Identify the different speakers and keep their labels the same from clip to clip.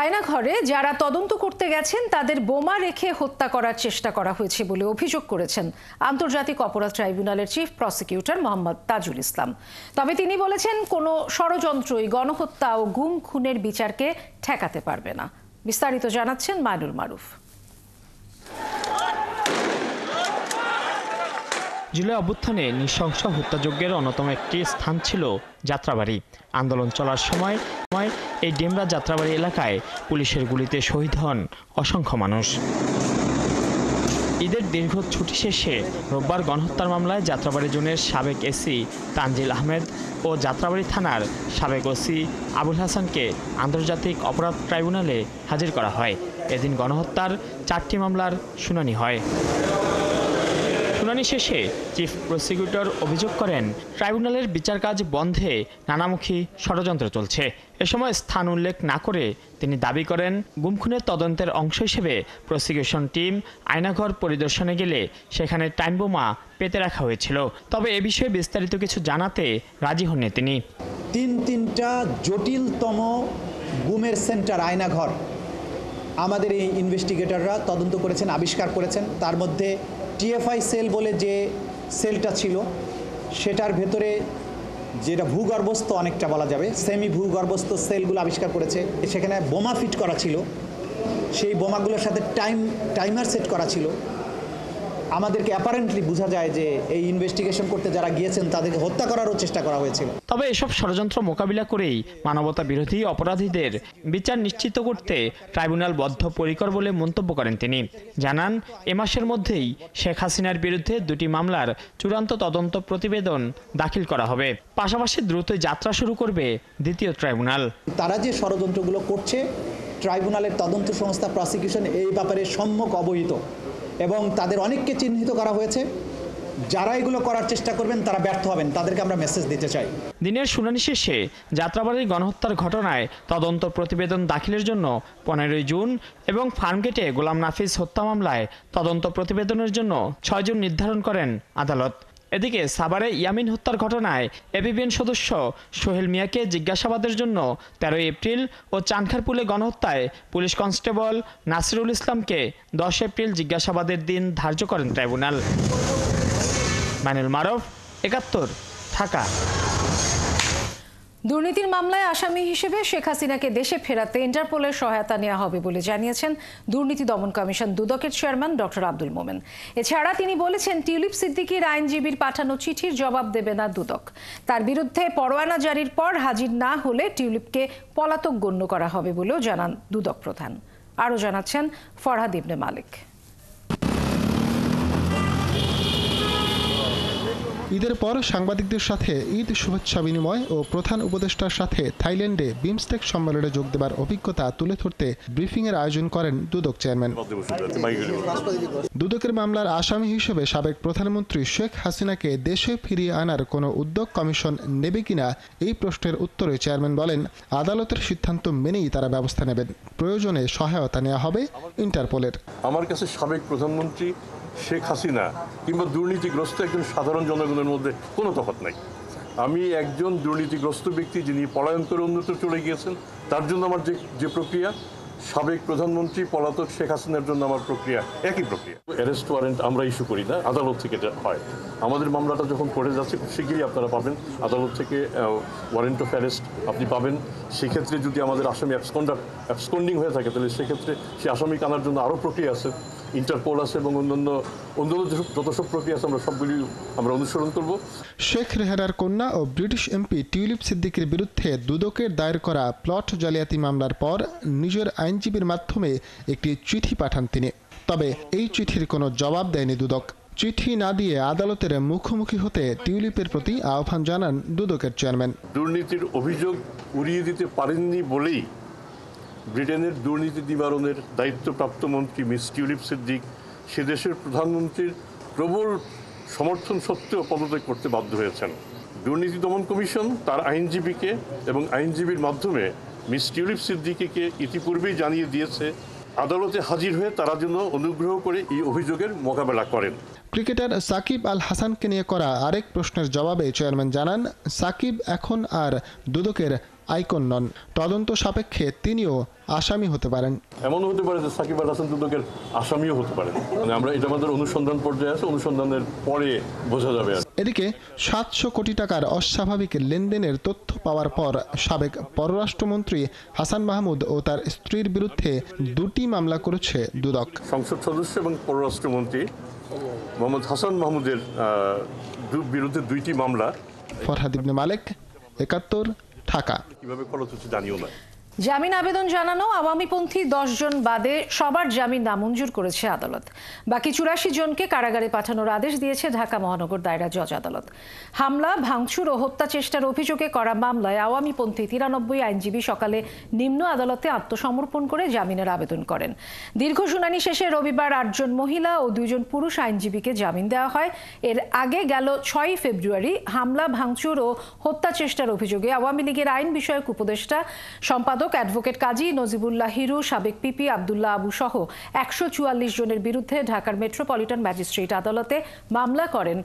Speaker 1: আয়নাঘরে যারা তদন্ত করতে গেছেন তাদের বোমা রেখে হত্যা করার চেষ্টা করা হয়েছে বলে অভিযোগ করেছেন আন্তর্জাতিক অপরাধ ট্রাইব্যুনালের চিফ প্রসিকিউটর মোহাম্মদ তাজুল ইসলাম। তবে তিনি বলেছেন কোনো ষড়যন্ত্রই গণহত্যা ও গুম খুনের বিচারকে ঠেকাতে পারবে না। বিস্তারিত জানাচ্ছেন মাইনুল মারুফ।
Speaker 2: জুলাই অভ্যুত্থানে নৃশংস হত্যাযজ্ঞের অন্যতম একটি স্থান ছিল যাত্রাবাড়ি। আন্দোলন চলার সময় এই ডেমরা যাত্রাবাড়ি এলাকায় পুলিশের গুলিতে শহীদ হন অসংখ্য মানুষ। ঈদের দীর্ঘ ছুটি শেষে রোববার গণহত্যার মামলায় যাত্রাবাড়ি জোনের সাবেক এসি তানজিল আহমেদ ও যাত্রাবাড়ি থানার সাবেক ওসি আবুল হাসানকে আন্তর্জাতিক অপরাধ ট্রাইব্যুনালে হাজির করা হয়। এদিন গণহত্যার 4টি মামলার শুনানি হয়। শুনানি শেষে চিফ প্রসিকিউটর অভিযোগ করেন, ট্রাইব্যুনালের বিচার কাজ বন্ধে নানামুখী ষড়যন্ত্র চলছে। এ সময় স্থান উল্লেখ না করে তিনি দাবি করেন, গুম খুনের তদন্তের অংশ হিসেবে প্রসিকিউশন টিম আয়নাঘর পরিদর্শনে গেলে সেখানে টাইম বোমা পেতে রাখা হয়েছিল। তবে এ বিষয়ে বিস্তারিত কিছু জানাতে রাজি হননি তিনি।
Speaker 3: তিনটা জটিলতম গুমের সেন্টার আয়নাঘর আমাদের এই ইনভেস্টিগেটররা তদন্ত করেছেন, আবিষ্কার করেছেন। তার মধ্যে টিএফআই সেল বলে যে সেলটা ছিল সেটার ভেতরে যেটা ভূগর্ভস্থ অনেকটা বলা যাবে সেমি ভূগর্ভস্থ সেলগুলো আবিষ্কার করেছে। সেখানে বোমা ফিট করা ছিল, সেই বোমাগুলোর সাথে টাইমার সেট করা ছিল। আমাদেরকে অ্যাপারেন্টলি বোঝা যায় যে এই ইনভেস্টিগেশন করতে যারা গিয়েছেন তাদেরকে হত্যা করারও চেষ্টা করা হয়েছিল।
Speaker 2: তবে এসব ষড়যন্ত্র মোকাবিলা করেই মানবতা বিরোধী অপরাধীদের বিচার নিশ্চিত করতে ট্রাইব্যুনাল বদ্ধপরিকর বলে মন্তব্য করেন তিনি। জানান, এ মাসের মধ্যেই শেখ হাসিনার বিরুদ্ধে 2টি মামলার চূড়ান্ত তদন্ত প্রতিবেদন দাখিল করা হবে। পাশাপাশি দ্রুতই যাত্রা শুরু করবে দ্বিতীয় ট্রাইব্যুনাল।
Speaker 3: তারা যে ষড়যন্ত্রগুলো করছে ট্রাইব্যুনালের তদন্ত সংস্থা প্রসিকিউশন এই ব্যাপারে সম্যক অবহিত এবং তাদের অনেককে চিহ্নিত করা হয়েছে। যারা এগুলো করার চেষ্টা করবেন তারা ব্যর্থ হবেন, তাদেরকে আমরা মেসেজ দিতে চাই।
Speaker 2: দিনের শুনানি শেষে যাত্রাবাড়ির গণহত্যার ঘটনায় তদন্ত প্রতিবেদন দাখিলের জন্য 15ই জুন এবং ফার্মগেটে গোলাম নাফিস হত্যা মামলায় তদন্ত প্রতিবেদনের জন্য 6 জুন নির্ধারণ করেন আদালত। এদিকে সাভারে ইয়ামিন হত্যার ঘটনায় এবিবিএন সদস্য সোহেল মিয়াকে জিজ্ঞাসাবাদের জন্য 13 এপ্রিল ও চানখারপুলে গণহত্যায় পুলিশ কনস্টেবল নাসিরুল ইসলামকে 10 এপ্রিল জিজ্ঞাসাবাদের দিন ধার্য করেন ট্রাইব্যুনাল। মাইনুল মারুফ, 71, ঢাকা।
Speaker 1: দুর্নীতির মামলায় আসামি হিসেবে শেখ হাসিনাকে দেশে ফেরাতে ইন্টারপোলের সহায়তা নেওয়া হবে বলে জানিয়েছেন দুর্নীতি দমন কমিশন দুদকের চেয়ারম্যান ডক্টর আব্দুল মোমেন। এছাড়া তিনি বলেছেন, টিউলিপ সিদ্দিকীর আইনজীবীর পাঠানো চিঠির জবাব দেবে না দুদক। তার বিরুদ্ধে পরোয়ানা জারির পর হাজির না হলে টিউলিপকে পলাতক গণ্য করা হবে বলেও জানান দুদক প্রধান। আরও জানাচ্ছেন ফরহাদ ইবনে মালিক।
Speaker 4: ঈদের পর সাংবাদিকদের সাথে ঈদ শুভেচ্ছা বিনিময় ও প্রধান উপদেষ্টার সাথে থাইল্যান্ডে বিমস্টেক সম্মেলনে যোগ দেবার অভিজ্ঞতা তুলে ধরতে ব্রিফিংয়ের আয়োজন করেন দুদক চেয়ারম্যান। দুদকের মামলার আসামি হিসেবে সাবেক প্রধানমন্ত্রী শেখ হাসিনাকে দেশে ফিরিয়ে আনার কোনো উদ্যোগ কমিশন নেবে কিনা এই প্রশ্নের উত্তরে চেয়ারম্যান বলেন, আদালতের সিদ্ধান্ত মেনেই তারা ব্যবস্থা নেবেন। প্রয়োজনে সহায়তা নেওয়া হবে ইন্টারপোলের।
Speaker 5: আমার কাছে সাবেক প্রধানমন্ত্রী শেখ হাসিনা কিংবা দুর্নীতিগ্রস্ত একজন সাধারণ জনগণের মধ্যে কোনো তফাৎ নাই। আমি একজন দুর্নীতিগ্রস্ত ব্যক্তি যিনি পলায়ন করে অন্যত্র চলে গিয়েছেন, তার জন্য আমার যে প্রক্রিয়া, সাবেক প্রধানমন্ত্রী পলাতক শেখ হাসিনার জন্য আমার প্রক্রিয়া একই প্রক্রিয়া। অ্যারেস্ট ওয়ারেন্ট আমরা ইস্যু করি না, আদালত থেকে এটা হয়। আমাদের মামলাটা যখন করে যাচ্ছে খুব শীঘ্রই আপনারা পাবেন আদালত থেকে ওয়ারেন্ট অফ অ্যারেস্ট আপনি পাবেন। সেক্ষেত্রে যদি আমাদের আসামি অ্যাবসকন্ডিং হয়ে থাকে তাহলে সেক্ষেত্রে সে আসামিকে আনার জন্য আরও প্রক্রিয়া আছে, ইন্টারপোল আছে এবং অন্যান্য যত সব প্রক্রিয়া আছে আমরা সবগুলি আমরা অনুসরণ করব।
Speaker 4: শেখ রেহানার কন্যা ও ব্রিটিশ এমপি টিউলিপ সিদ্দিকীর বিরুদ্ধে দুদকের দায়ের করা প্লট জালিয়াতি মামলার পর নিজের আইনজীবীর মাধ্যমে একটি চিঠি পাঠান তিনি। তবে এই চিঠির কোনো জবাব দেয়নি দুদক। চিঠি না দিয়ে আদালতের মুখোমুখি হতে টিউলিপের প্রতি আহ্বান জানান দুদকের চেয়ারম্যান।
Speaker 5: দুর্নীতির অভিযোগ উড়িয়ে দিতে পারেননি বলেই ব্রিটেনের দুর্নীতি নিবারণের দায়িত্বপ্রাপ্ত মন্ত্রী মিস টিউলিপ সিদ্দিক সে দেশের প্রধানমন্ত্রীর প্রবল সমর্থন সত্ত্বেও পদত্যাগ করতে বাধ্য হয়েছেন। দুর্নীতি দমন কমিশন তার আইনজীবীকে এবং আইনজীবীর মাধ্যমে মিস টিউলিপ সিদ্দিকীকে ইতিপূর্বেই জানিয়ে দিয়েছে আদালতে হাজির হয়ে তারা যেন অনুগ্রহ করে এই অভিযোগের মোকাবেলা করেন।
Speaker 4: ক্রিকেটার সাকিব আল হাসানকে নিয়ে করা আরেক প্রশ্নের জবাবে চেয়ারম্যান জানান, সাকিব এখন আর দুদকের আইকন নন। তদন্ত সাপেক্ষে তিনিও আসামি হতে পারেন।
Speaker 5: এমনও হতে পারে যে সাকিব আল হাসান দুদকের আসামিও হতে পারেন। মানে আমরা এটা আমাদের অনুসন্ধান পর্যায়ে আছে, অনুসন্ধানের পরে বোঝা যাবে।
Speaker 4: এদিকে 700 কোটি টাকার অস্বাভাবিক লেনদেনের তথ্য পাওয়ার পর সাবেক পররাষ্ট্রমন্ত্রী হাসান মাহমুদ ও তার স্ত্রীর বিরুদ্ধে 2টি মামলা করেছে দুদক।
Speaker 5: সংসদ সদস্য এবং পররাষ্ট্রমন্ত্রী মোহাম্মদ হাসান মাহমুদের বিরুদ্ধে 2টি মামলা।
Speaker 4: ফরহাদ ইবনে মালেক, 71, ঢাকা।
Speaker 5: কিভাবে খরচ হচ্ছে জানিও না।
Speaker 1: জামিন আবেদন জানানো আওয়ামীপন্থী 10 জন বাদে সবার জামিন নামঞ্জুর করেছে আদালত। বাকি 84 জনকে কারাগারে পাঠানোর আদেশ দিয়েছে ঢাকা মহানগর দায়রা জজ আদালত। হামলা, ভাঙচুর ও হত্যা চেষ্টার অভিযোগে করা মামলায় আওয়ামীপন্থী 93 আইনজীবী সকালে নিম্ন আদালতে আত্মসমর্পণ করে জামিনের আবেদন করেন। দীর্ঘ শুনানি শেষে রবিবার 8 জন মহিলা ও 2 জন পুরুষ আইনজীবীকে জামিন দেওয়া হয়। এর আগে গেল 6 ফেব্রুয়ারি হামলা, ভাঙচুর ও হত্যা চেষ্টার অভিযোগে আওয়ামী লীগের আইন বিষয়ক উপদেষ্টা সম্পাদক অ্যাডভোকেট কাজী নজিবুল্লাহ হিরু, সাবেক পিপি আব্দুল্লাহ আবু সহ 144 জনের বিরুদ্ধে ঢাকার মেট্রোপলিটন ম্যাজিস্ট্রেট আদালতে মামলা করেন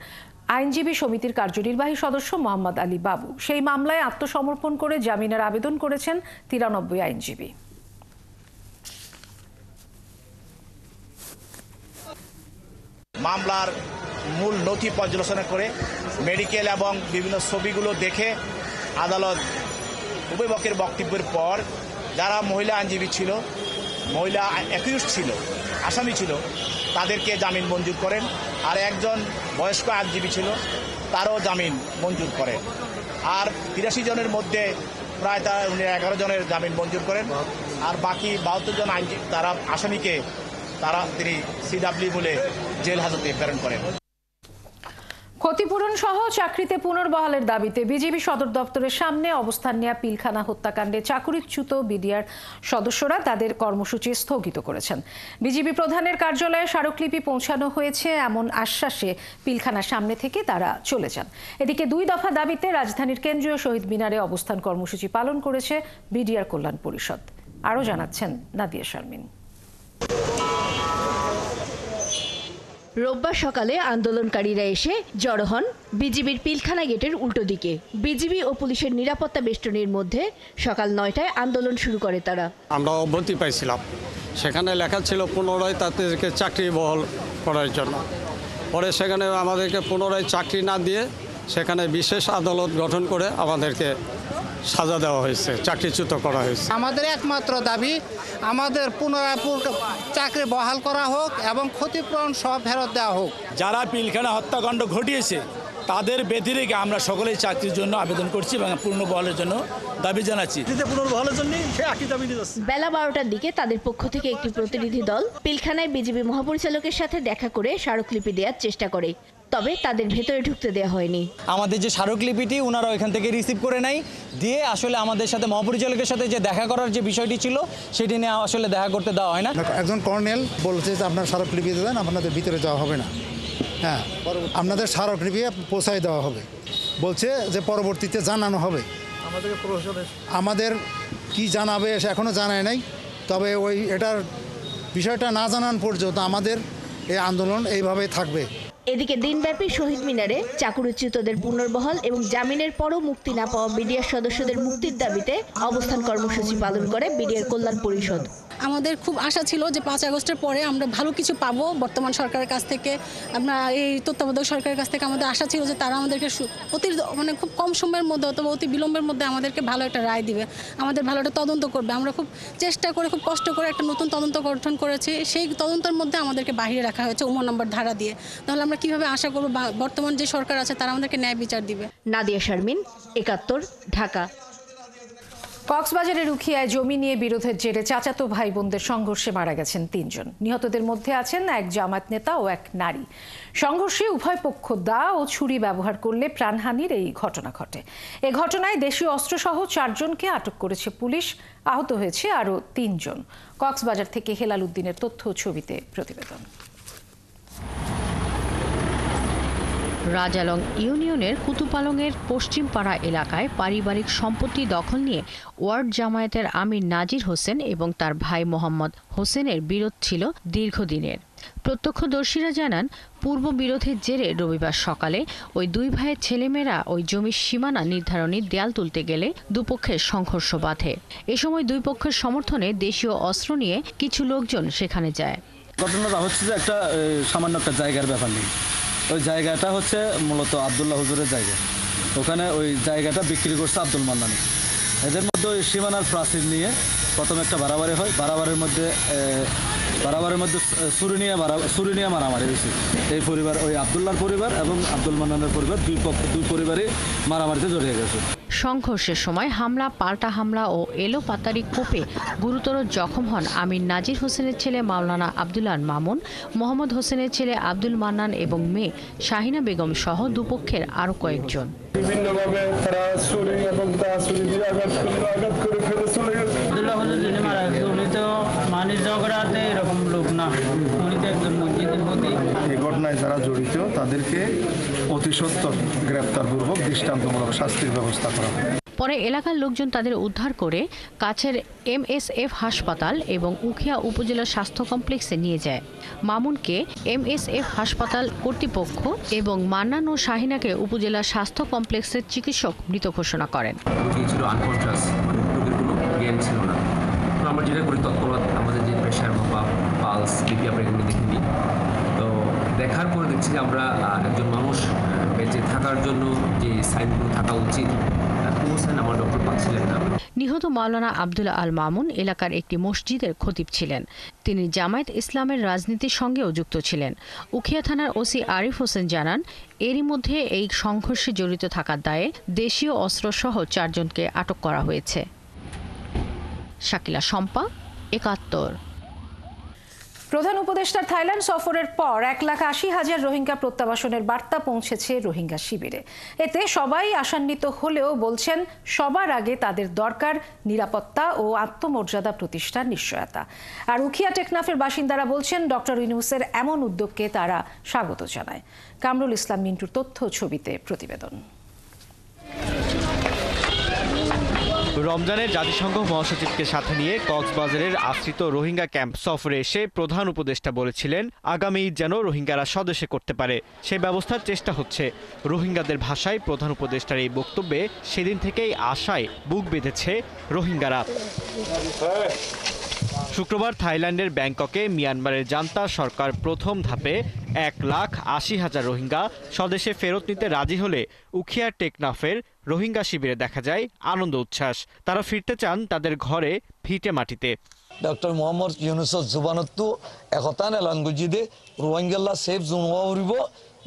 Speaker 1: আইনজীবী সমিতির কার্যনির্বাহী সদস্য মোহাম্মদ আলী বাবু। সেই মামলায় আত্মসমর্পণ করে জামিনের আবেদন করেছেন 93 আইনজীবী।
Speaker 6: মামলার মূল নথি পর্যালোচনা করে মেডিকেল এবং বিভিন্ন ছবিগুলো দেখে আদালত উভয় পক্ষের বক্তব্যের পর যারা মহিলা আইনজীবী ছিল, মহিলা অ্যাকিউজড ছিল, আসামি ছিল, তাদেরকে জামিন মঞ্জুর করেন। আর একজন বয়স্ক আইনজীবী ছিল, তারও জামিন মঞ্জুর করেন। আর 83 জনের মধ্যে প্রায় 11 জনের জামিন মঞ্জুর করেন। আর বাকি 72 জন আইনজীবী তারা আসামিকে তিনি সিডব্লিউ বলে জেল হাজতে প্রেরণ করেন।
Speaker 1: ক্ষতিপূরণ সহ চাকরিতে পুনর্বহালের দাবিতে বিজিবি সদর দপ্তরের সামনে অবস্থান নেওয়া পিলখানা হত্যাকাণ্ডে চাকুরিচ্যুত বিডিআর সদস্যরা তাদের কর্মসূচি স্থগিত করেছেন। বিজিবি প্রধানের কার্যালয়ে স্মারকলিপি পৌঁছানো হয়েছে এমন আশ্বাসে পিলখানার সামনে থেকে তারা চলে যান। এদিকে 2 দফা দাবিতে রাজধানীর কেন্দ্রীয় শহীদ মিনারে অবস্থান কর্মসূচি পালন করেছে বিডিআর কল্যাণ পরিষদ। আরও জানাচ্ছেন নাদিয়া শারমিন।
Speaker 7: রোববার সকালে আন্দোলনকারীরা এসে জড়ো হন বিজিবির পিলখানা গেটের উল্টো দিকে। বিজিবি ও পুলিশের নিরাপত্তা বেষ্টনীর মধ্যে সকাল 9টায় আন্দোলন শুরু করে তারা।
Speaker 8: আমরা অব্যাহতি পাইছিলাম, সেখানে লেখা ছিল পুনরায় তাদেরকে চাকরি বহাল করার জন্য। পরে সেখানে আমাদেরকে পুনরায় চাকরি না দিয়ে সেখানে বিশেষ আদালত গঠন করে আমাদেরকে সাজা দেওয়া হয়েছে, চাকরিচ্যুত করা হয়েছে।
Speaker 9: আমাদের একমাত্র দাবি আমাদের পুনরায় চাকরি বহাল করা হোক এবং ক্ষতিপূরণ সব ফেরত দেওয়া হোক।
Speaker 10: যারা পিলখানা হত্যাকাণ্ড ঘটিয়েছে তাদের ব্যতিরেকে আমরা সকলেই চাকরির জন্য আবেদন করছি এবং পুনর্বহালের জন্য দাবি জানাচ্ছি।
Speaker 7: বেলা 12টার দিকে তাদের পক্ষ থেকে একটি প্রতিনিধি দল পিলখানায় বিজিবি মহাপরিচালকের সাথে দেখা করে স্মারকলিপি দেওয়ার চেষ্টা করে, তবে তাদের ভেতরে ঢুকতে দেওয়া হয়নি।
Speaker 11: আমাদের যে স্মারকলিপিটি ওনারা ওইখান থেকে রিসিভ করে নেয়, দিয়ে আসলে আমাদের সাথে মহাপরিচালকের সাথে যে দেখা করার যে বিষয়টি ছিল সেটি নিয়ে আসলে দেখা করতে দেওয়া হয় না।
Speaker 9: একজন কর্নেল বলছে যে আপনার স্মারকলিপি দেন, আপনাদের ভিতরে যাওয়া হবে না। হ্যাঁ, আপনাদের স্মারকলিপি পৌঁছায় দেওয়া হবে, বলছে যে পরবর্তীতে জানানো হবে। আমাদের কি জানাবে এখনও জানায় নাই, তবে এটার বিষয়টা না জানান পর্যন্ত আমাদের এই আন্দোলন এইভাবেই থাকবে।
Speaker 7: এদিকে দিনব্যাপী শহীদ মিনারে চাকরিচ্যুতদের পুনর্বহাল এবং জামিনের পরও মুক্তি না পাওয়া বিডিআর সদস্যদের মুক্তির দাবিতে অবস্থান কর্মসূচি পালন করে বিডিআর কল্যাণ পরিষদ।
Speaker 12: আমাদের খুব আশা ছিল যে 5 আগস্টের পরে আমরা ভালো কিছু পাবো বর্তমান সরকারের কাছ থেকে। আমরা এই তত্ত্বাবধায়ক সরকারের কাছ থেকে আমাদের আশা ছিল যে তারা আমাদেরকে খুব কম সময়ের মধ্যে অথবা অতি বিলম্বের মধ্যে আমাদেরকে ভালো একটা রায় দিবে, আমাদের ভালো একটা তদন্ত করবে। আমরা খুব চেষ্টা করে খুব কষ্ট করে একটা নতুন তদন্ত গঠন করেছি। সেই তদন্তের মধ্যে আমাদেরকে বাহিরে রাখা হয়েছে 9 নম্বর ধারা দিয়ে। তাহলে আমরা কিভাবে আশা করবো বর্তমান যে সরকার আছে তারা আমাদেরকে ন্যায় বিচার দিবে।
Speaker 7: নাদিয়া শারমিন, 71, ঢাকা।
Speaker 1: কক্সবাজারের উখিয়ায় জমি নিয়ে বিরোধের জেরে চাচাতো ভাই বোনদের সংঘর্ষে মারা গেছেন 3 জন। নিহতদের মধ্যে আছেন এক জামায়াত নেতা ও এক নারী। সংঘর্ষে উভয় পক্ষ দা ও ছুরি ব্যবহার করলে প্রাণহানির এই ঘটনা ঘটে। এ ঘটনায় দেশীয় অস্ত্রসহ 4 জনকে আটক করেছে পুলিশ। আহত হয়েছে আরও 3 জন। কক্সবাজার থেকে হেলাল উদ্দিনের তথ্য ও ছবিতে প্রতিবেদন।
Speaker 13: রাজালং ইউনিয়নের কুতুপালংয়ের পশ্চিমপাড়া এলাকায় পারিবারিক সম্পত্তি দখল নিয়ে ওয়ার্ড জামায়াতের আমির নাজির হোসেন এবং তার ভাই মোহাম্মদ হোসেনের বিরোধ ছিল দীর্ঘদিনের। প্রত্যক্ষদর্শীরা জানান, পূর্ব বিরোধের জেরে রবিবার সকালে ওই দুই ভাইয়ের ছেলেমেয়েরা ওই জমির সীমানা নির্ধারণী দেয়াল তুলতে গেলে দুপক্ষের সংঘর্ষ বাধে। এ সময় দুই পক্ষের সমর্থনে দেশীয় অস্ত্র নিয়ে কিছু লোকজন সেখানে যায়।
Speaker 14: ঘটনাটা হচ্ছে যে একটা সামান্য একটা জায়গার ব্যাপার নেই। ওই জায়গাটা হচ্ছে মূলত আব্দুল্লাহ হুজুরের জায়গা। ওখানে ওই জায়গাটা বিক্রি করছে আব্দুল মান্নান। এদের মধ্যে ওই সীমানার প্রাচীর নিয়ে প্রথমে একটা বাড়াবাড়ি হয়। বাড়াবাড়ির মধ্যে ছুরি নিয়ে মারামারি হয়েছে। এই পরিবার, ওই আব্দুল্লাহর পরিবার এবং আব্দুল মান্নানের পরিবার, দুই পরিবারই মারামারিতে জড়িয়ে গেছে।
Speaker 13: সংঘর্ষের সময় হামলা, পাল্টা হামলা ও এলোপাতাড়ি কোপে গুরুতর জখম হন আমির নাজির হোসেনের ছেলে মাওলানা আব্দুল্লাহ মামুন, মোহাম্মদ হোসেনের ছেলে আব্দুল মান্নান এবং মেয়ে শাহিনা বেগম সহ দুপক্ষের আরও কয়েকজন।
Speaker 15: বিভিন্নভাবে তারা ছুরি এবং ছুরি দিয়ে আঘাত করে ফেলে চলে গেছে।
Speaker 16: আব্দুল্লাহ হোসেন যিনি মারা গেছে উনি তো মানুষ ঝগড়াতে এরকম লোক না, উনি তো একজন মসজিদের প্রতি।
Speaker 15: এই ঘটনায় যারা জড়িত তাদেরকে অতি সত্বর গ্রেপ্তারপূর্বক দৃষ্টান্তমূলক শাস্তির ব্যবস্থা করা হবে।
Speaker 13: পরে এলাকার লোকজন তাদের উদ্ধার করে কাছের MSF হাসপাতাল এবং উখিয়া উপজেলা স্বাস্থ্য কমপ্লেক্সে নিয়ে যায়। মামুনকে MSF হাসপাতাল কর্তৃপক্ষ এবং মান্নান ও শাহিনাকে উপজেলা স্বাস্থ্য কমপ্লেক্সের চিকিৎসক মৃত ঘোষণা করেন।
Speaker 17: আমরা যেটা করি তৎপরত আমাদের যে প্রেশার বা পালস বিপি আমরা এগুলো দেখে নিই। তো দেখার পরে দেখছি যে আমরা একজন মানুষ বেঁচে থাকার জন্য যে সাইনগুলো থাকা উচিত কোনো সাইন আমার ডক্টর পাচ্ছিলেন না।
Speaker 13: নিহত মাওলানা আব্দুল আল মামুন এলাকার একটি মসজিদের খতিব ছিলেন। তিনি জামায়াত ইসলামের রাজনীতির সঙ্গেও যুক্ত ছিলেন। উখিয়া থানার ওসি আরিফ হোসেন জানান, এরই মধ্যে এই সংঘর্ষে জড়িত থাকার দায়ে দেশীয় অস্ত্রসহ 4 জনকে আটক করা হয়েছে। শাকিলা শম্পা, ৭১।
Speaker 1: প্রধান উপদেষ্টার থাইল্যান্ড সফরের পর 1,80,000 রোহিঙ্গা প্রত্যাবাসনের বার্তা পৌঁছেছে রোহিঙ্গা শিবিরে। এতে সবাই আশান্বিত হলেও বলছেন সবার আগে তাদের দরকার নিরাপত্তা ও আত্মমর্যাদা প্রতিষ্ঠার নিশ্চয়তা। আর উখিয়া টেকনাফের বাসিন্দারা বলছেন ডক্টর ইউনূসের এমন উদ্যোগকে তারা স্বাগত জানায়। কামরুল ইসলাম মিন্টুর তথ্য ছবিতে প্রতিবেদন।
Speaker 2: রমজানের জাতিসংঘ মহাসচিবকে সাথে নিয়ে কক্সবাজারের আশ্রিত রোহিঙ্গা ক্যাম্প সফরে এসে প্রধান উপদেষ্টা বলেছিলেন, আগামী ঈদ যেন রোহিঙ্গারা স্বদেশে করতে পারে সেই ব্যবস্থার চেষ্টা হচ্ছে। রোহিঙ্গাদের ভাষায় প্রধান উপদেষ্টার এই বক্তব্যে সেদিন থেকেই আশায় বুক বেঁধেছে রোহিঙ্গারা। শুক্রবার থাইল্যান্ডের ব্যাংককে মিয়ানমারের জান্তা সরকার প্রথম ধাপে 1,80,000 রোহিঙ্গা স্বদেশে ফেরত নিতে রাজি হলে উখিয়া টেকনাফের রোহিঙ্গা শিবিরে দেখা যায় আনন্দ উচ্ছ্বাস। তারা ফিরতে চান তাদের ঘরে ভিটে মাটিতে।
Speaker 18: ডক্টর মোহাম্মদ ইউনুসের জুবানত্ব একতান এলাঙ্গুজিদে রোহিঙ্গাল্লা সেফ জোন ওয়াউরিব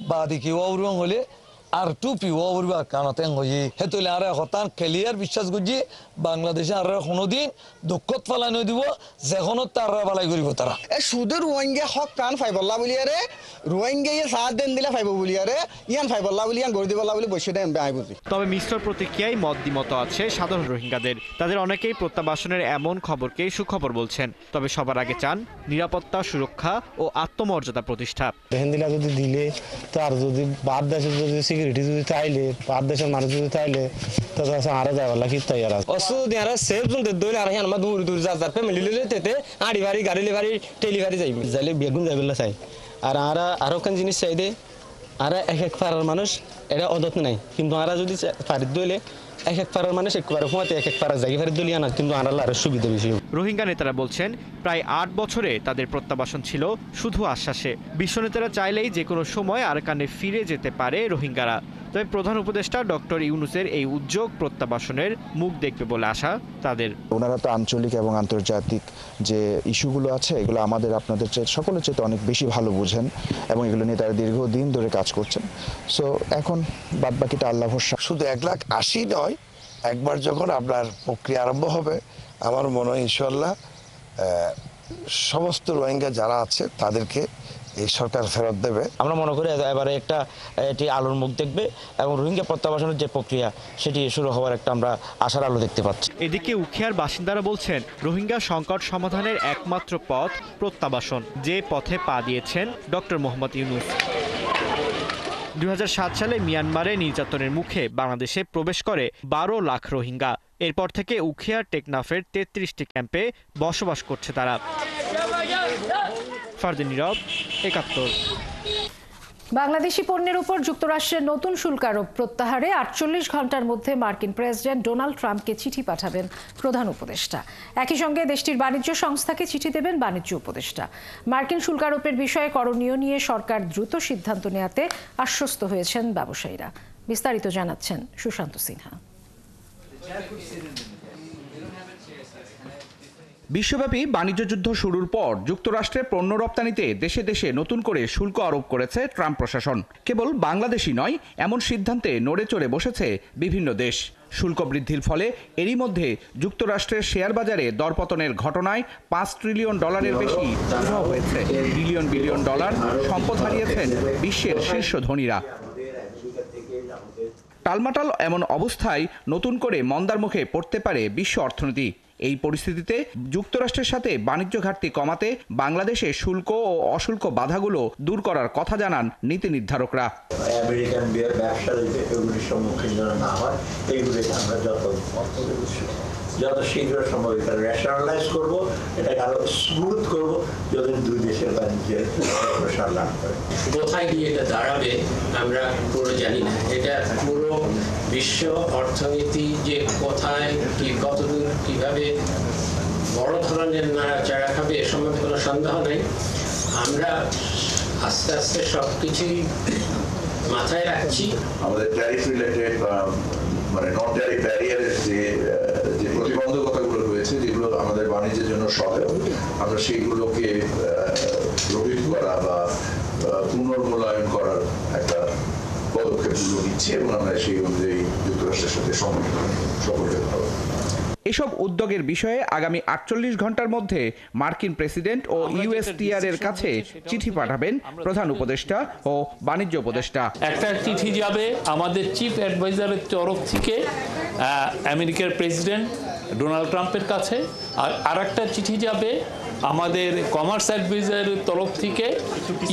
Speaker 18: বা দেখি ওয়াউরিব হলে আর টুপি ওয়াউরিব কানাতে হয়ে হেতুলে আর একতান ক্লিয়ার বিশ্বাস করছি বাংলাদেশে আর কোনোদিন দুঃখত ফালানো দিব যেখনত তার বালাই করিব তারা
Speaker 19: শুধু রোহিঙ্গা হক কান ফাইবল্লা বলি আরে রোহিঙ্গা সাত দিন দিলে ফাইব বলি আরে ইয়ান ফাইবল্লা বলি ইয়ান গড়ি দিবল্লা বলি বসে দেন আই বুঝি।
Speaker 2: তবে মিশ্র প্রতিক্রিয়ায় মত আছে সাধারণ রোহিঙ্গাদের। তাদের অনেকেই প্রত্যাবাসনের এমন খবরকেই সুখবর বলছেন, তবে সবার আগে চান নিরাপত্তা, সুরক্ষা ও আত্মমর্যাদা প্রতিষ্ঠা।
Speaker 19: হিন্দিলা যদি দিলে তার যদি বাদ দেশে যদি সিকিউরিটি যদি চাইলে বাদ দেশের মানুষ যদি চাইলে তাহলে আরো যাওয়ার কি তৈরি আছে অসুবিধা আর সেফ জোন দইলে আর হিয়ান দূর দূর যার ফ্যামিলি লিলে তেতে আড়ি বাড়ি গাড়ি লিভারি টেলিভারি যাইলে বেগুন যাইবেলা চাই আর আরো কোন জিনিস চাই দে আর এক পাড়ার মানুষ এটা অদত নাই, কিন্তু আরা যদি পারি দইলে এক পাড়ার মানুষ একবারে হুঁয়াতে এক পাড়া জায়গা ফারি দলিয়া না, কিন্তু আনার আরো সুবিধা বেশি।
Speaker 2: রোহিঙ্গা নেতারা বলছেন প্রায় 8 বছরে তাদের প্রত্যাবাসন ছিল শুধু আশ্বাসে। বিশ্ব নেতারা চাইলেই যে কোনো সময় আরাকানে ফিরে যেতে পারে রোহিঙ্গারা। তবে প্রধান উপদেষ্টা ডক্টর ইউনূসের এই উদ্যোগ প্রত্যাবাসনের মুখ দেখবে বলে আশা তাদের।
Speaker 20: ওনারা তো আঞ্চলিক এবং আন্তর্জাতিক যে ইস্যুগুলো আছে এগুলো আমাদের আপনাদের সকলের চেয়ে অনেক বেশি ভালো বুঝেন এবং এগুলো নিয়ে তারা দীর্ঘদিন ধরে কাজ করছেন। সো এখন বাদবাকিটা আল্লাহ ভরসা।
Speaker 21: শুধু 1,80,000 নয়, একবার যখন আপনার প্রক্রিয়া আরম্ভ হবে আমার মনে হয় ইনশাআল্লাহ সমস্ত রোহিঙ্গা যারা আছে তাদেরকে এই সরকার ফেরত দেবে।
Speaker 22: আমরা মনে করি এবারে এটি আলোর মুখ দেখবে এবং রোহিঙ্গা প্রত্যাবাসনের যে প্রক্রিয়া সেটি শুরু হওয়ার একটা আমরা আশার আলো দেখতে পাচ্ছি।
Speaker 2: এদিকে উখিয়ার বাসিন্দারা বলছেন রোহিঙ্গা সংকট সমাধানের একমাত্র পথ প্রত্যাবাসন, যে পথে পা দিয়েছেন ডক্টর মোহাম্মদ ইউনূস। 2007 সালে মিয়ানমারে নির্যাতনের মুখে বাংলাদেশে প্রবেশ করে 12 লাখ রোহিঙ্গা। এরপর থেকে উখিয়া টেকনাফের 33টি ক্যাম্পে বসবাস করছে তারা। ফারদিন নীরব, 71।
Speaker 1: বাংলাদেশি পণ্যের উপর যুক্তরাষ্ট্রের নতুন শুল্ক আরোপ প্রত্যাহারে 48 ঘন্টার মধ্যে মার্কিন প্রেসিডেন্ট ডোনাল্ড ট্রাম্পকে চিঠি পাঠাবেন প্রধান উপদেষ্টা। একই সঙ্গে দেশটির বাণিজ্য সংস্থাকে চিঠি দেবেন বাণিজ্য উপদেষ্টা। মার্কিন শুল্ক আরোপের বিষয়ে করণীয় নিয়ে সরকার দ্রুত সিদ্ধান্ত নেওয়াতে আশ্বস্ত হয়েছেন ব্যবসায়ীরা। বিস্তারিত জানাচ্ছেন সুশান্ত সিনহা।
Speaker 3: বিশ্বব্যাপী বাণিজ্য যুদ্ধ শুরুর পর যুক্তরাষ্ট্রের পণ্য রপ্তানিতে দেশে দেশে নতুন করে শুল্ক আরোপ করেছে ট্রাম্প প্রশাসন। কেবল বাংলাদেশই নয়, এমন সিদ্ধান্তে নড়ে চড়ে বসেছে বিভিন্ন দেশ। শুল্ক বৃদ্ধির ফলে এরই মধ্যে যুক্তরাষ্ট্রের শেয়ার বাজারে দরপতনের ঘটনায় $5 ট্রিলিয়ন বেশি উধাও হয়েছে। বিলিয়ন বিলিয়ন ডলার সম্পদ হারিয়েছেন বিশ্বের শীর্ষ ধনীরা। টালমাটাল এমন অবস্থায় নতুন করে মন্দার মুখে পড়তে পারে বিশ্ব অর্থনীতি। এই পরিস্থিতিতে যুক্তরাষ্ট্রের সাথে বাণিজ্য ঘাটতি কমাতে বাংলাদেশে শুল্ক ও অশুল্ক বাধাগুলো দূর করার কথা জানান নীতি নির্ধারকরা।
Speaker 4: আমেরিকান ব্যবসার এগুলির সম্মুখীন যেন না হয়, এইগুলিকে আমরা যত শীঘ্র সম্ভব এটা রেশনালাইজ করবো, এটাকে আরো স্মুথ করবো, যদি দুই দেশের বাণিজ্যের প্রসার লাভ করে।
Speaker 23: কোথায় গিয়ে এটা দাঁড়াবে আমরা পুরো জানি না। এটা পুরো বিশ্ব অর্থনীতি যে কোথায় কি কতদূর কিভাবে বড় ধরনের নাড়াচাড়া খাবে এ সম্বন্ধে কোনো সন্দেহ নেই। আমরা আস্তে আস্তে সবকিছুই মাথায় রাখছি।
Speaker 24: আমাদের ট্যারিফ রিলেটেড মানে নন ট্যারিফ ব্যারিয়ারের যে প্রতিবন্ধকতাগুলো রয়েছে, যেগুলো আমাদের বাণিজ্যের জন্য সহায়ক, আমরা সেইগুলোকে রোহিত করা বা পুনর্মূল্যায়ন করার একটা পদক্ষেপগুলো নিচ্ছি এবং আমরা সেই অনুযায়ী যুক্তরাষ্ট্রের সাথে সম্পর্ক করব।
Speaker 3: এসব উদ্যোগের বিষয়ে আগামী 48 ঘন্টার মধ্যে মার্কিন প্রেসিডেন্ট ও ইউএসটিআর এর কাছে চিঠি পাঠাবেন প্রধান উপদেষ্টা ও বাণিজ্য উপদেষ্টা।
Speaker 25: একটা চিঠি যাবে আমাদের চিফ অ্যাডভাইজারের তরফ থেকে আমেরিকার প্রেসিডেন্ট ডোনাল্ড ট্রাম্পের কাছে, আর আরেকটা চিঠি যাবে আমাদের কমার্স অ্যাডভাইজারের তরফ থেকে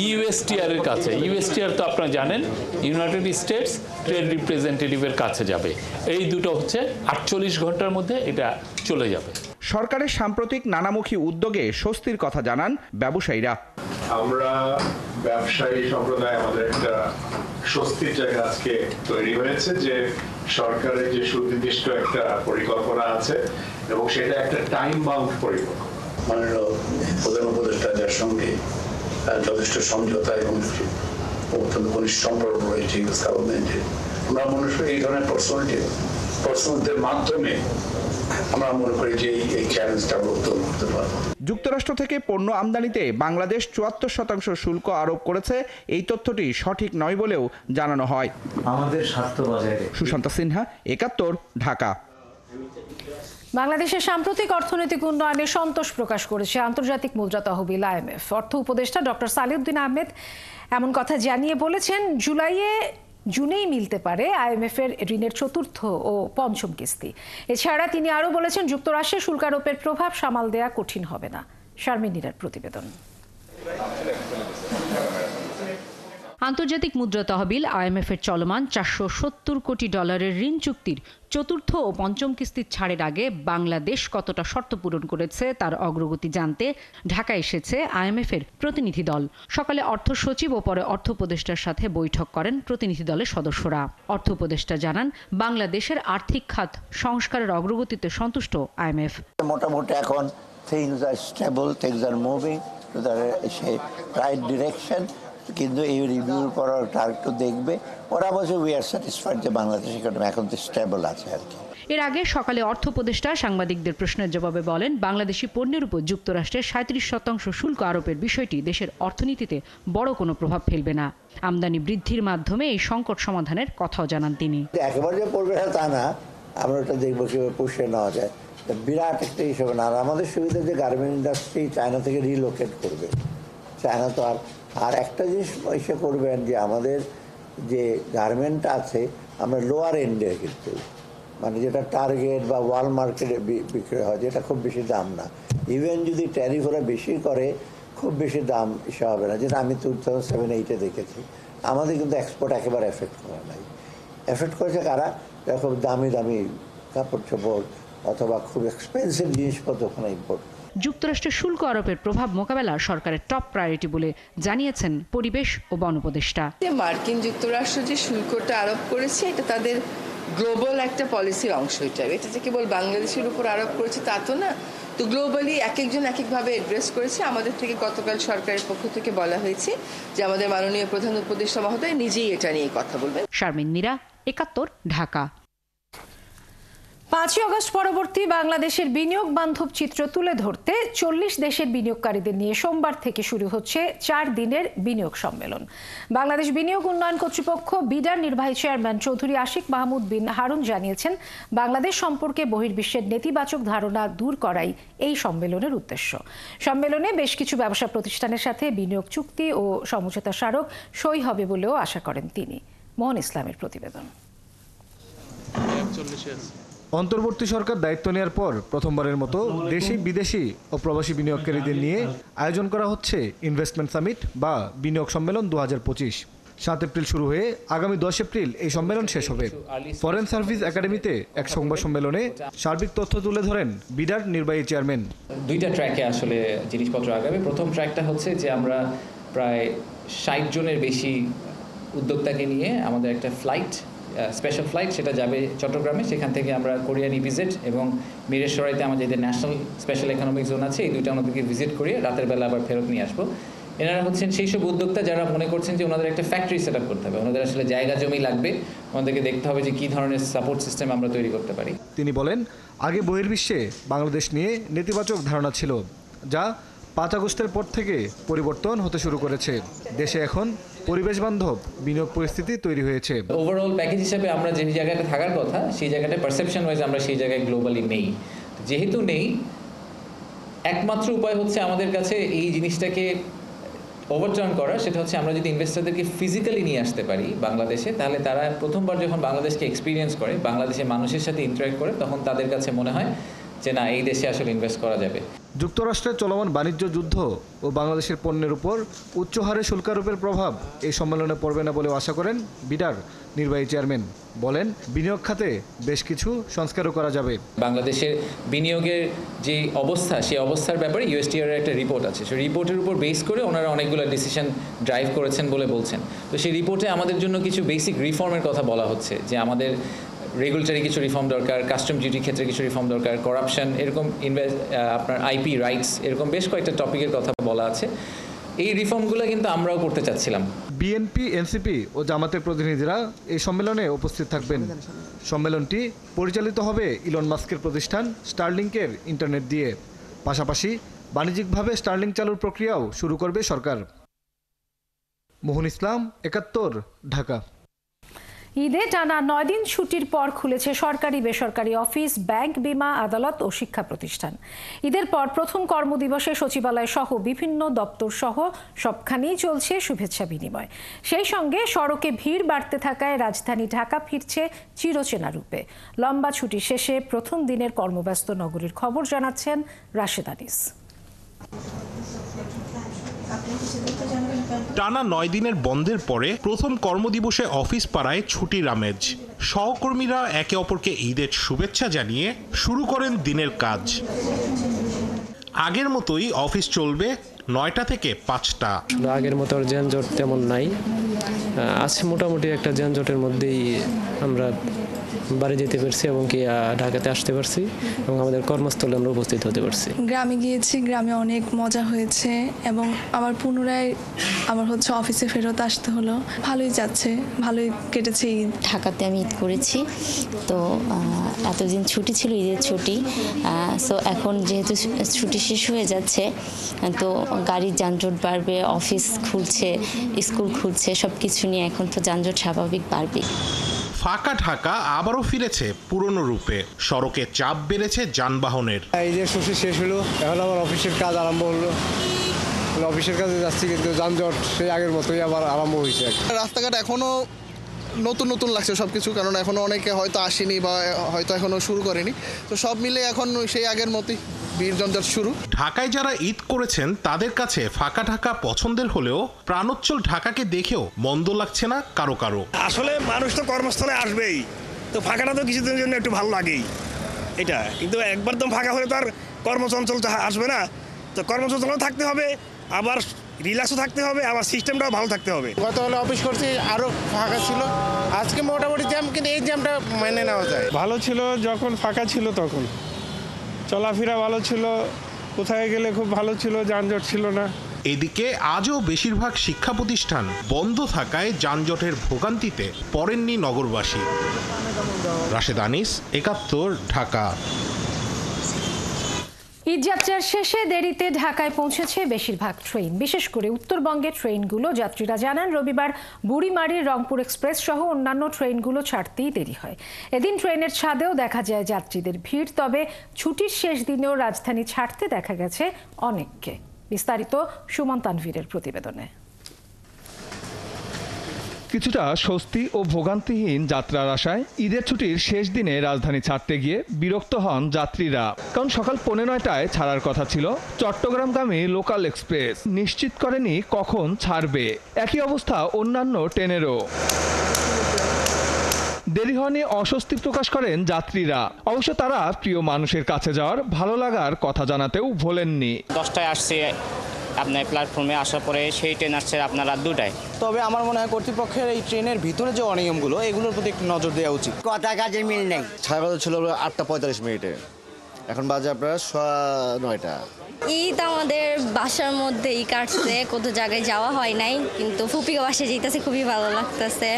Speaker 25: ইউএসটিআর এর কাছে। ইউএসটিআর তো আপনারা জানেন ইউনাইটেড স্টেটস ট্রেড রিপ্রেজেন্টেটিভের কাছে যাবে। এই দুটো হচ্ছে 48 ঘন্টার মধ্যে এটা চলে যাবে।
Speaker 3: সরকারের সাম্প্রতিক নানামুখী উদ্যোগে স্বস্তির কথা জানান ব্যবসায়ীরা।
Speaker 15: আমরা ব্যবসায়ী সম্প্রদায় আমাদের একটা স্বস্তির জায়গা আজকে তৈরি হয়েছে যে সরকারের যে সুনির্দিষ্ট একটা পরিকল্পনা আছে এবং সেটা একটা টাইম বাউন্ড পরিকল্পনা।
Speaker 4: মাননীয় প্রধান উপদেষ্টাদের সঙ্গে যথেষ্ট সমঝোতা এবং অত্যন্ত ঘনিষ্ঠ সম্পর্ক রয়েছে ইউএস গভর্নমেন্টের। আমরা মনে করি এই ধরনের পার্সোনালদের মাধ্যমে আমরা মনে করি যে এই চ্যালেঞ্জটা আমরা উত্তোলন করতে পারবো।
Speaker 3: যুক্তরাষ্ট্র থেকে পণ্য আমদানিতে বাংলাদেশ 74% শুল্ক আরোপ করেছে। এই তথ্যটি সঠিক নয় বলেও জানানো হয়।
Speaker 4: আমাদের স্বার্থ বজায় রেখে।
Speaker 3: সুশান্ত সিনহা, 71, ঢাকা।
Speaker 1: বাংলাদেশের সাম্প্রতিক অর্থনৈতিক উন্নয়নে সন্তোষ প্রকাশ করেছে আন্তর্জাতিক মুদ্রা তহবিল IMF। অর্থ উপদেষ্টা ডক্টর সালেউদ্দিন আহমেদ এমন কথা জানিয়ে বলেছেন, জুনেই মিলতে পারে IMF এর ঋণের চতুর্থ ও পঞ্চম কিস্তি। এছাড়া তিনি আরও বলেছেন, যুক্তরাষ্ট্রের শুল্ক আরোপের প্রভাব সামাল দেয়া কঠিন হবে না। শারমিন নীরার প্রতিবেদন।
Speaker 13: আন্তর্জাতিক মুদ্রা তহবিল IMF এর চলমান $470 কোটি ঋণ চুক্তির চতুর্থ ও পঞ্চম কিস্তির ছাড়ের আগে বাংলাদেশ কতটা শর্ত পূরণ করেছে তার অগ্রগতি জানতে ঢাকায় এসেছে IMF এর প্রতিনিধি দল। সকালে অর্থ সচিব ও পরে অর্থ উপদেষ্টার সাথে বৈঠক করেন প্রতিনিধি দলের সদস্যরা। অর্থ উপদেষ্টা জানান, বাংলাদেশের আর্থিক খাত সংস্কারের অগ্রগতিতে সন্তুষ্ট IMF।
Speaker 4: মোটামুটি এখন things are stable, things are moving to the right direction, কিন্তু এই রিভিউর পর একটু দেখবে। ওরা বলছে উই আর স্যাটিসফাইড যে বাংলাদেশ ইকোনমি এখন তো স্টেবল আছে আর কি।
Speaker 13: এর আগে সকালে অর্থ উপদেষ্টা সাংবাদিকদের প্রশ্নের জবাবে বলেন, বাংলাদেশি পণ্যের উপর যুক্তরাষ্ট্রের 37% শুল্ক আরোপের বিষয়টি দেশের অর্থনীতিতে বড় কোনো প্রভাব ফেলবে না। আমদানি বৃদ্ধির মাধ্যমে এই সংকট সমাধানের কথাও জানান তিনি।
Speaker 4: একেবারে যে পড়বে না তা না, আমরা ওটা দেখবো কিভাবে পুষিয়ে নেওয়া যায়। বিরাট একটা হিসেবে না। আর আমাদের সুবিধা যে গার্মেন্ট ইন্ডাস্ট্রি চায়না থেকে রিলোকেট করবে। চায়না তো আর একটা জিনিস এসে করবেন যে আমাদের যে গার্মেন্ট আছে আমরা লোয়ার এন্ডে কিন্তু মানে যেটা টার্গেট বা ওয়াল মার্কেটে বিক্রি হয়, যেটা খুব বেশি দাম না। ইভেন যদি ট্যারিফ ওরা বেশি করে খুব বেশি দাম এসে হবে না, যেটা আমি 2007-08 দেখেছি। আমাদের কিন্তু এক্সপোর্ট একেবারে এফেক্ট করা নাই। এফেক্ট করেছে কারা? খুব দামি দামি কাপড় চোপড় অথবা খুব এক্সপেন্সিভ জিনিসপত্র ওখানে ইম্পোর্ট।
Speaker 5: যুক্তরাষ্ট্রের শুল্ক আরোপের প্রভাব মোকাবেলা সরকারের টপ প্রায়োরিটি বলে জানিয়েছেন পরিবেশ ও বন উপদেষ্টা।
Speaker 6: মার্কিন যুক্তরাষ্ট্র যে শুল্কটা আরোপ করেছে এটা তাদের গ্লোবাল একটা পলিসির অংশ হিসাবে, এটা যে কেবল বাংলাদেশের উপর আরোপ করেছে তা তো না, তো গ্লোবালি এক একজন এক একভাবে অ্যাড্রেস করেছে। আমাদের থেকে গতকাল সরকারের পক্ষ থেকে বলা হয়েছে যে আমাদের মাননীয় প্রধান উপদেষ্টা মহোদয় নিজেই এটা নিয়ে কথা বলবেন।
Speaker 5: শারমিন মীরা, ৭১, ঢাকা।
Speaker 1: 5ই আগস্ট পরবর্তী বাংলাদেশের বিনিয়োগ বান্ধব চিত্র তুলে ধরতে 40 দেশের বিনিয়োগকারীদের নিয়ে সোমবার থেকে শুরু হচ্ছে 4 দিনের বিনিয়োগ সম্মেলন। বাংলাদেশ বিনিয়োগ উন্নয়ন কর্তৃপক্ষ বিডার নির্বাহী চেয়ারম্যান চৌধুরী আশিক মাহমুদ বিন হারুন জানিয়েছেন, বাংলাদেশ সম্পর্কে বহির্বিশ্বের নেতিবাচক ধারণা দূর করাই এই সম্মেলনের উদ্দেশ্য। সম্মেলনে বেশ কিছু ব্যবসা প্রতিষ্ঠানের সাথে বিনিয়োগ চুক্তি ও সমঝোতা স্মারক সই হবে বলেও আশা করেন তিনি। মোহন ইসলামের প্রতিবেদন।
Speaker 8: অন্তর্বর্তী সরকার দায়িত্ব নেওয়ার পর প্রথমবারের মতো দেশি বিদেশি ও প্রবাসী বিনিয়োগকারীদের নিয়ে আয়োজন করা হচ্ছে ইনভেস্টমেন্ট সামিট বা বিনিয়োগ সম্মেলন 2025। 7 এপ্রিল শুরু হয়ে আগামী 10 এপ্রিল এই সম্মেলন শেষ হবে। ফরেন সার্ভিস একাডেমিতে এক সংবাদ সম্মেলনে সার্বিক তথ্য তুলে ধরেন বিডার নির্বাহী চেয়ারম্যান।
Speaker 10: 2টা ট্র্যাকে আসলে জিনিসপত্র আগাবে। প্রথম ট্র্যাকটা হচ্ছে যে আমরা প্রায় 60 জনের বেশি উদ্যোক্তাকে নিয়ে আমাদের একটা স্পেশাল ফ্লাইট সেটা যাবে চট্টগ্রামে। সেখান থেকে আমরা কোরিয়ান ইপিজেড এবং মিরেশ্বরাইতে আমাদের ন্যাশনাল স্পেশাল ইকোনমিক জোন আছে, এই দুইটা আমাদেরকে ভিজিট করে রাতের বেলা আবার ফেরত নিয়ে আসবো। এনারা হচ্ছেন সেই সব উদ্যোক্তা যারা মনে করছেন যে ওনাদের একটা ফ্যাক্টরি সেট আপ করতে হবে, ওনাদের আসলে জায়গা জমি লাগবে, ওনাদেরকে দেখতে হবে যে কী ধরনের সাপোর্ট সিস্টেম আমরা তৈরি করতে পারি।
Speaker 8: তিনি বলেন, আগে বহির্বিশ্বে বাংলাদেশ নিয়ে নেতিবাচক ধারণা ছিল, যা 5 আগস্টের পর থেকে পরিবর্তন হতে শুরু করেছে। দেশে এখন পরিবেশ বান্ধব বিনিয়োগ পরিস্থিতি তৈরি হয়েছে।
Speaker 10: ওভারঅল প্যাকেজ হিসেবে আমরা যে জায়গাটা থাকার কথা সেই জায়গাটা পারসেপশন ওয়াইজ আমরা সেই জায়গায় গ্লোবালি নেই। যেহেতু নেই, একমাত্র উপায় হচ্ছে আমাদের কাছে এই জিনিসটাকে ওভারটার্ন করা, সেটা হচ্ছে আমরা যদি ইনভেস্টরদেরকে ফিজিক্যালি নিয়ে আসতে পারি বাংলাদেশে, তাহলে তারা প্রথমবার যখন বাংলাদেশকে এক্সপিরিয়েন্স করে, বাংলাদেশের মানুষের সাথে ইন্টারাক্ট করে, তখন তাদের কাছে মনে হয় যে না, এই দেশে আসলে ইনভেস্ট করা যাবে।
Speaker 8: যুক্তরাষ্ট্রের চলমান বাণিজ্য যুদ্ধ ও বাংলাদেশের পণ্যের উপর উচ্চ হারে শুল্কারোপের প্রভাব এই সম্মেলনে পড়বে না বলেও আশা করেন বিডার নির্বাহী চেয়ারম্যান। বলেন, বিনিয়োগ খাতে বেশ কিছু সংস্কারও করা যাবে।
Speaker 10: বাংলাদেশের বিনিয়োগের যে অবস্থা, সেই অবস্থার ব্যাপারে ইউএসটিআর এর একটা রিপোর্ট আছে, সেই রিপোর্টের উপর বেস করে ওনারা অনেকগুলো ডিসিশন ড্রাইভ করেছেন বলে বলছেন। তো সেই রিপোর্টে আমাদের জন্য কিছু বেসিক রিফর্মের কথা বলা হচ্ছে, যে আমাদের রেগুলেটরি কিছু রিফর্ম দরকার, কাস্টম ডিউটির ক্ষেত্রে কিছু রিফর্ম দরকার, করাপশন, এরকম আপনার আইপি রাইটস, এরকম বেশ কয়েকটা টপিকের কথা বলা আছে। এই রিফর্মগুলো কিন্তু আমরাও করতে চাচ্ছিলাম।
Speaker 8: বিএনপি, এনসিপি ও জামাতের প্রতিনিধিরা এই সম্মেলনে উপস্থিত থাকবেন। সম্মেলনটি পরিচালিত হবে ইলন মাস্কের প্রতিষ্ঠান স্টারলিংকের ইন্টারনেট দিয়ে। পাশাপাশি বাণিজ্যিকভাবে স্টারলিংক চালুর প্রক্রিয়াও শুরু করবে সরকার। মোহন ইসলাম, ৭১, ঢাকা।
Speaker 1: ঈদে টানা 9 দিন ছুটির পর খুলেছে সরকারি বেসরকারি অফিস, ব্যাংক, বিমা, আদালত ও শিক্ষা প্রতিষ্ঠান। ঈদের পর প্রথম কর্মদিবসে সচিবালয় সহ বিভিন্ন দপ্তর সহ সবখানেই চলছে শুভেচ্ছা বিনিময়। সেই সঙ্গে সড়কে ভিড় বাড়তে থাকায় রাজধানী ঢাকা ফিরছে চিরচেনা রূপে। লম্বা ছুটি শেষে প্রথম দিনের কর্মব্যস্ত নগরীর খবর জানাচ্ছেন রাশেদ আনিস।
Speaker 11: টানা 9 দিনের বন্ধের পরে প্রথম কর্মদিবসে অফিস পাড়ায় ছুটির আমেজ। সহকর্মীরা একে অপরকে ঈদের শুভেচ্ছা জানিয়ে শুরু করেন দিনের কাজ। আগের মতোই অফিস চলবে 9টা থেকে 5টা।
Speaker 26: আগের মতো আর যানজট তেমন নাই, আছে মোটামুটি একটা যানজটের মধ্যেই আমরা বাড়ি যেতে পারছি এবং কি ঢাকাতে আসতে পারছি এবং আমাদের কর্মস্থলে আমরা উপস্থিত হতে পারছি।
Speaker 27: গ্রামে গিয়েছি, গ্রামে অনেক মজা হয়েছে এবং আবার পুনরায় আবার অফিসে ফেরত আসতে হলো। ভালোই যাচ্ছে, ভালোই কেটেছে ঈদ।
Speaker 28: ঢাকাতে আমি ঈদ করেছি, তো এতদিন ছুটি ছিল, ঈদের ছুটি। সো এখন যেহেতু ছুটি শেষ হয়ে যাচ্ছে, তো গাড়ির যানজট বাড়বে, অফিস খুলছে, স্কুল খুলছে, সব কিছু নিয়ে এখন তো যানজট স্বাভাবিক বাড়বে।
Speaker 11: ফাঁকা ঢাকা আবারও ফিরেছে পুরনো রূপে। সড়কে চাপ বেড়েছে যানবাহনের।
Speaker 29: এই যে ছুটি শেষ হলো, এখন আবার অফিসের কাজ আরম্ভ হলো। অফিসের কাজে যাচ্ছি, কিন্তু যানজট সেই আগের মতোই আবার আরম্ভ হয়েছে।
Speaker 30: রাস্তাঘাট এখনো
Speaker 7: নতুন নতুন লাগছে সব কিছু, কারণ এখনও অনেকে হয়তো আসেনি বা হয়তো এখনও শুরু করেনি। তো সব মিলে এখন সেই আগের মতোই ভিড় জঞ্জাট শুরু।
Speaker 11: ঢাকায় যারা ঈদ করেছেন তাদের কাছে ফাঁকা ঢাকা পছন্দের হলেও প্রাণোচ্ছল ঢাকাকে দেখেও মন্দ লাগছে না কারো কারো।
Speaker 9: আসলে মানুষ তো কর্মস্থলে আসবেই, তো ফাঁকাটা তো কিছুদিনের জন্য একটু ভালো লাগেই এটা, কিন্তু একবার তো ফাঁকা হলে তো আর কর্মচঞ্চল আসবে না। তো কর্মচঞ্চলও থাকতে হবে, আবার রিল্যাক্সও থাকতে হবে, আবার সিস্টেমটাও ভালো থাকতে হবে।
Speaker 12: গত হলে অফিস করছি আরও ফাঁকা ছিল, আজকে মোটামুটি জ্যাম, কিন্তু এই জ্যামটা মেনে নেওয়া যায়।
Speaker 14: ভালো ছিল যখন ফাঁকা ছিল, তখন চলাফেরা ভালো ছিল, কোথায় গেলে খুব ভালো ছিল, যানজট ছিল না।
Speaker 11: এদিকে আজও বেশিরভাগ শিক্ষা প্রতিষ্ঠান বন্ধ থাকায় যানজটের ভোগান্তিতে পড়েননি নগরবাসী। রাশেদ আনিস, ৭১, ঢাকা।
Speaker 1: ঈদযাত্রার শেষে দেরিতে ঢাকায় পৌঁছেছে বেশিরভাগ ট্রেন, বিশেষ করে উত্তরবঙ্গের ট্রেনগুলো। যাত্রীরা জানান রবিবার বুড়িমারির রংপুর এক্সপ্রেস সহ অন্যান্য ট্রেনগুলো ছাড়তেই দেরি হয়। এদিন ট্রেনের ছাদেও দেখা যায় যাত্রীদের ভিড়, তবে ছুটির শেষ দিনেও রাজধানী ছাড়তে দেখা গেছে অনেককে। বিস্তারিত সুমন তানভীরের প্রতিবেদনে।
Speaker 16: কিছুটা স্বস্তি ও ভোগান্তিহীন যাত্রার আশায় ঈদের ছুটির শেষ দিনে রাজধানী ছাড়তে গিয়ে বিরক্ত হন যাত্রীরা। কারণ সকাল 9:30টায় ছাড়ার কথা ছিল চট্টগ্রামগামী লোকাল এক্সপ্রেস, নিশ্চিত করেনি কখন ছাড়বে। একই অবস্থা অন্যান্য ট্রেনেরও। দেরি হয়নি অস্বস্তি প্রকাশ করেন যাত্রীরা। অবশ্য তারা প্রিয় মানুষের কাছে যাওয়ার ভালো লাগার কথা জানাতেও ভোলেননি।
Speaker 17: 10টায় আসছে আপনার প্ল্যাটফর্মে, আসার পরে সেই ট্রেন আসছে আপনার রাত 2টায়।
Speaker 18: তবে আমার মনে হয় কর্তৃপক্ষের এই ট্রেনের ভিতরে যে অনিয়মগুলো, এগুলোর প্রতি একটু নজর দেওয়া উচিত।
Speaker 19: কথা কাজের মিল নেই।
Speaker 18: ছাড়া কথা ছিল 8:45 মিনিটে, এখন বাজে আপনার 9টা।
Speaker 28: ঈদ আমাদের বাসার মধ্যেই কাটছে, কোথাও জায়গায় যাওয়া হয় নাই, কিন্তু ফুপিকে বাসায় যেতেছে, খুবই ভালো লাগতেছে।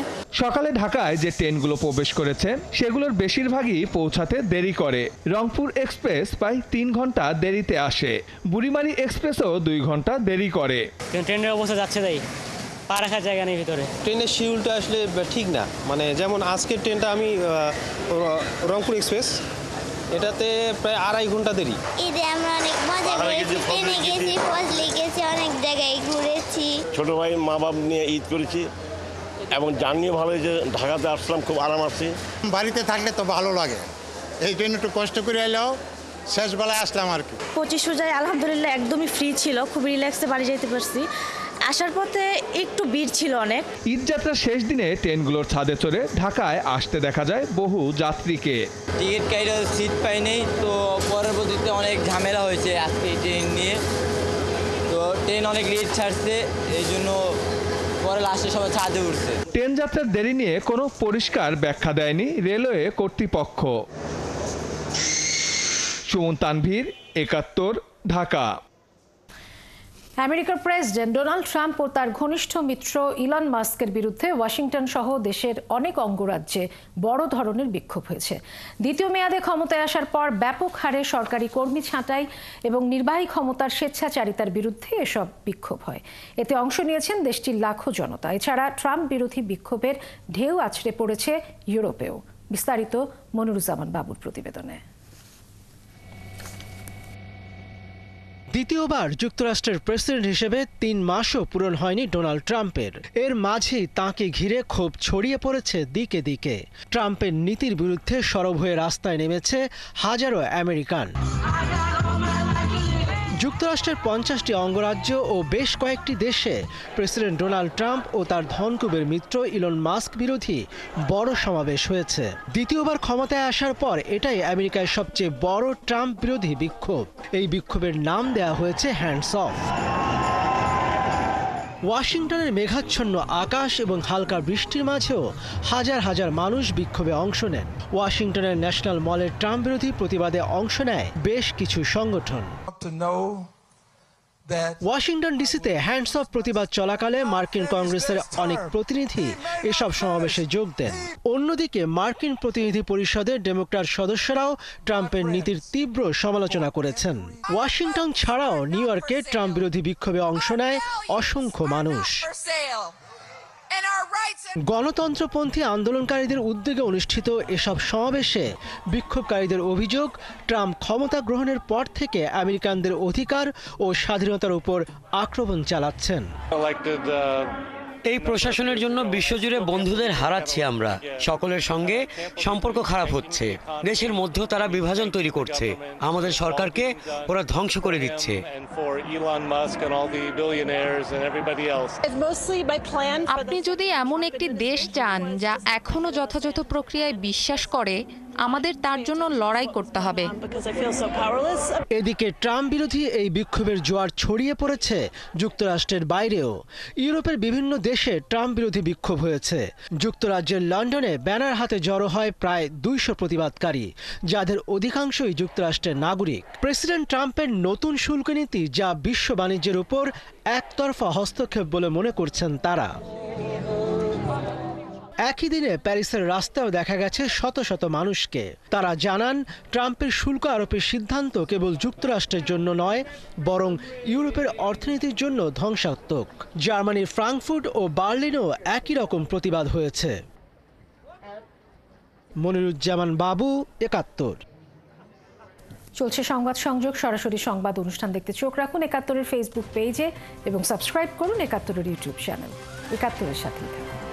Speaker 16: সকালে ঢাকায় যে ট্রেনগুলো প্রবেশ করেছে সেগুলোর বেশিরভাগই পৌঁছাতে দেরি করে। রংপুর এক্সপ্রেস প্রায় 3 ঘন্টা দেরিতে আসে, বুড়িমারি এক্সপ্রেসও 2 ঘন্টা দেরি করে।
Speaker 17: ট্রেনের অবস্থা যাচ্ছে তাই পা রাখার জায়গা নেই ভিতরে।
Speaker 12: ট্রেনের শিডিউলটা আসলে ঠিক না, মানে যেমন আজকের ট্রেনটা আমি রংপুর এক্সপ্রেস, এটাতে প্রায় 2.5 ঘন্টা দেরি।
Speaker 28: ঈদে আমরা অনেক মজা করেছি, ট্রেনে গেছি, ফজলি গেছি, অনেক জায়গায় ঘুরেছি।
Speaker 20: ছোট ভাই মা বাপ নিয়ে ঈদ করেছি এবং জার্নিও ভালো হয়েছে। ঢাকাতে আসলাম, খুব আরাম আসছি।
Speaker 12: বাড়িতে থাকলে তো ভালো লাগে, এই ট্রেন একটু কষ্ট করে এলেও শেষ বেলায় আসলাম আর কি।
Speaker 28: 25 রোজায় আলহামদুলিল্লাহ একদমই ফ্রি ছিল, খুব রিল্যাক্সে বাড়ি যেতে পারছি। আসার পথে একটু ভিড় ছিল অনেক।
Speaker 16: ঈদযাত্রার শেষ দিনে ট্রেনগুলোর ছাদে চড়ে ঢাকায় আসতে দেখা যায় বহু যাত্রীকে।
Speaker 17: টিকিট কাইটা সিট পাইনি, তো পরবর্তীতে অনেক ঝামেলা হয়েছে আজকে ট্রেন নিয়ে। তো ট্রেন অনেক লেট ছাড়ছে, এই জন্য পরে লাস্টে সবাই ছাদে উঠছে।
Speaker 16: ট্রেন যাত্রার দেরি নিয়ে কোনো পরিষ্কার ব্যাখ্যা দেয়নি রেলওয়ে কর্তৃপক্ষ। সুমন তানভীর, ৭১, ঢাকা।
Speaker 1: আমেরিকার প্রেসিডেন্ট ডোনাল্ড ট্রাম্প ও তার ঘনিষ্ঠ মিত্র ইলন মাস্কের বিরুদ্ধে ওয়াশিংটন সহ দেশের অনেক অঙ্গরাজ্যে বড় ধরনের বিক্ষোভ হয়েছে। দ্বিতীয় মেয়াদে ক্ষমতায় আসার পর ব্যাপক হারে সরকারি কর্মী ছাঁটাই এবং নির্বাহী ক্ষমতার স্বেচ্ছাচারিতার বিরুদ্ধে এসব বিক্ষোভ হয়। এতে অংশ নিয়েছেন দেশটির লাখো জনতা। এছাড়া ট্রাম্প বিরোধী বিক্ষোভের ঢেউ আছড়ে পড়েছে ইউরোপেও। বিস্তারিত মনিরুজ্জামান বাবুর প্রতিবেদনে।
Speaker 30: দ্বিতীয়বার যুক্তরাষ্ট্রের প্রেসিডেন্ট হিসেবে 3 মাসও পূরণ হয়নি ডোনাল্ড ট্রাম্পের। এর মাঝেই তাঁকে ঘিরে ক্ষোভ ছড়িয়ে পড়েছে দিকে দিকে। ট্রাম্পের নীতির বিরুদ্ধে সরব হয়ে রাস্তায় নেমেছে হাজারো আমেরিকান। যুক্তরাষ্ট্রের 50টি অঙ্গরাজ্য ও বেশ কয়েকটি দেশে প্রেসিডেন্ট ডোনাল্ড ট্রাম্প ও তার ধনকুবের মিত্র ইলন মাস্ক বিরোধী বড় সমাবেশ হয়েছে। দ্বিতীয়বার ক্ষমতায় আসার পর এটাই আমেরিকায় সবচেয়ে বড় ট্রাম্প বিরোধী বিক্ষোভ। এই বিক্ষোভের নাম দেওয়া হয়েছে হ্যান্ডস অফ। ওয়াশিংটনের মেঘাচ্ছন্ন আকাশ এবং হালকা বৃষ্টির মাঝেও হাজার হাজার মানুষ বিক্ষোভে অংশ নেন। ওয়াশিংটনের ন্যাশনাল মলের ট্রাম্প বিরোধী প্রতিবাদে অংশ নেয় বেশ কিছু সংগঠন। ওয়াশিংটন ডিসিতে হ্যান্ডস অফ প্রতিবাদ চলাকালে মার্কিন কংগ্রেসের অনেক প্রতিনিধি এসব সমাবেশে যোগ দেন। অন্যদিকে মার্কিন প্রতিনিধি পরিষদের ডেমোক্র্যাট সদস্যরাও ট্রাম্পের নীতির তীব্র সমালোচনা করেছেন। ওয়াশিংটন ছাড়াও নিউ ইয়র্কে ট্রাম্প বিরোধী বিক্ষোভে অংশ নেয় অসংখ্য মানুষ। গণতন্ত্রপন্থী আন্দোলনকারীদের উদ্যোগে অনুষ্ঠিত এসব সমাবেশে বিক্ষোভকারীদের অভিযোগ, ট্রাম্প ক্ষমতা গ্রহণের পর থেকে আমেরিকানদের অধিকার ও স্বাধীনতার উপর আক্রমণ চালাচ্ছেন।
Speaker 2: এই প্রশাসনের জন্য বিশ্বজুড়ে বন্ধুদের হারাচ্ছি আমরা। সকলের সঙ্গে সম্পর্ক খারাপ হচ্ছে, দেশের মধ্যেও তারা বিভাজন তৈরি করছে, আমাদের সরকারকে ওরা ধ্বংস করে দিচ্ছে।
Speaker 3: আপনি যদি এমন একটি দেশ চান যা এখনো যথাযথ প্রক্রিয়ায় বিশ্বাস করে, আমাদের তার জন্য লড়াই করতে হবে।
Speaker 30: এদিকে ট্রাম্প বিরোধী এই বিক্ষোভের জোয়ার ছড়িয়ে পড়েছে যুক্তরাষ্ট্রের বাইরেও। ইউরোপের বিভিন্ন দেশে ট্রাম্প বিরোধী বিক্ষোভ হয়েছে। যুক্তরাজ্যের লন্ডনে ব্যানার হাতে জড়ো হয় প্রায় 200 প্রতিবাদকারী, যাদের অধিকাংশই যুক্তরাষ্ট্রের নাগরিক। প্রেসিডেন্ট ট্রাম্পের নতুন শুল্ক নীতি যা বিশ্ব বাণিজ্যের উপর একতরফা হস্তক্ষেপ বলে মনে করছেন তারা। একই দিনে প্যারিসের রাস্তায়ও দেখা গেছে শত শত মানুষকে। তারা জানান ট্রাম্পের শুল্ক আরোপের সিদ্ধান্ত কেবল যুক্তরাষ্ট্রের জন্য নয়, বরং ইউরোপের অর্থনীতির জন্য ধ্বংসাত্মক। জার্মানির ফ্রাঙ্কফুর্ট ও বার্লিনেও একই রকম প্রতিবাদ হয়েছে। মনিরুজ্জামান বাবু, ৭১।
Speaker 1: চলছে সংবাদ সংযোগ। সরাসরি সংবাদ অনুষ্ঠান দেখতে চোখ রাখুন ৭১-এর ফেসবুক পেজে এবং সাবস্ক্রাইব করুন ৭১-এর ইউটিউব চ্যানেল। ৭১-এর সাথেই থাকুন।